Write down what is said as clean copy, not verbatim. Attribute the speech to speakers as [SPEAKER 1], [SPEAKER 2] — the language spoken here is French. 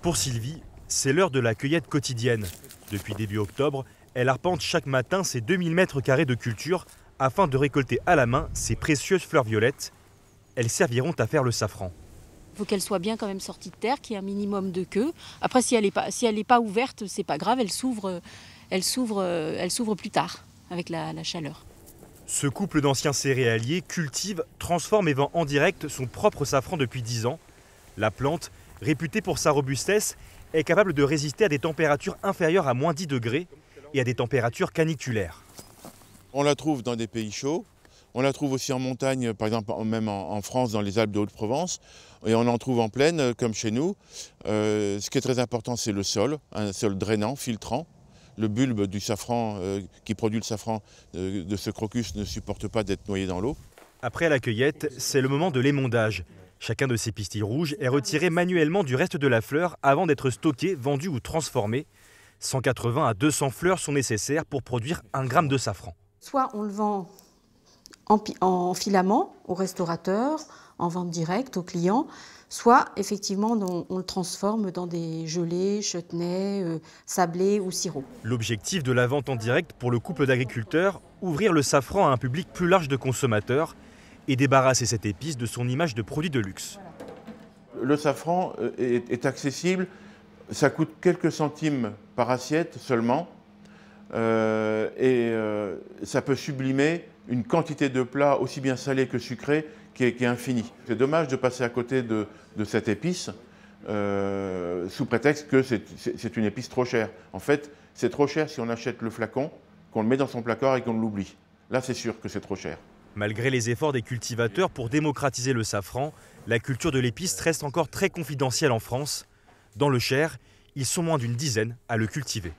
[SPEAKER 1] Pour Sylvie, c'est l'heure de la cueillette quotidienne. Depuis début octobre, elle arpente chaque matin ses 2000 mètres carrés de culture afin de récolter à la main ces précieuses fleurs violettes. Elles serviront à faire le safran.
[SPEAKER 2] Il faut qu'elle soit bien quand même sortie de terre, qu'il y ait un minimum de queue. Après, si elle n'est pas ouverte, c'est pas grave, elle s'ouvre plus tard avec la chaleur.
[SPEAKER 1] Ce couple d'anciens céréaliers cultive, transforme et vend en direct son propre safran depuis 10 ans. La plante, réputée pour sa robustesse, est capable de résister à des températures inférieures à moins 10 degrés et à des températures caniculaires.
[SPEAKER 3] On la trouve dans des pays chauds, on la trouve aussi en montagne, par exemple même en France, dans les Alpes de Haute-Provence, et on en trouve en plaine, comme chez nous. Ce qui est très important, c'est le sol, un sol drainant, filtrant. Le bulbe du safran qui produit le safran de ce crocus ne supporte pas d'être noyé dans l'eau.
[SPEAKER 1] Après la cueillette, c'est le moment de l'émondage. Chacun de ces pistilles rouges est retiré manuellement du reste de la fleur avant d'être stocké, vendu ou transformé. 180 à 200 fleurs sont nécessaires pour produire 1 gramme de safran.
[SPEAKER 2] Soit on le vend en filament au restaurateur, en vente directe aux clients, soit effectivement on le transforme dans des gelées, chutneys, sablés ou sirop.
[SPEAKER 1] L'objectif de la vente en direct pour le couple d'agriculteurs, ouvrir le safran à un public plus large de consommateurs et débarrasser cette épice de son image de produit de luxe.
[SPEAKER 3] Le safran est accessible, ça coûte quelques centimes par assiette seulement, et ça peut sublimer une quantité de plats aussi bien salés que sucrés qui est infinie. C'est dommage de passer à côté de cette épice sous prétexte que c'est une épice trop chère. En fait, c'est trop cher si on achète le flacon, qu'on le met dans son placard et qu'on l'oublie. Là, c'est sûr que c'est trop cher.
[SPEAKER 1] Malgré les efforts des cultivateurs pour démocratiser le safran, la culture de l'épice reste encore très confidentielle en France. Dans le Cher, ils sont moins d'une dizaine à le cultiver.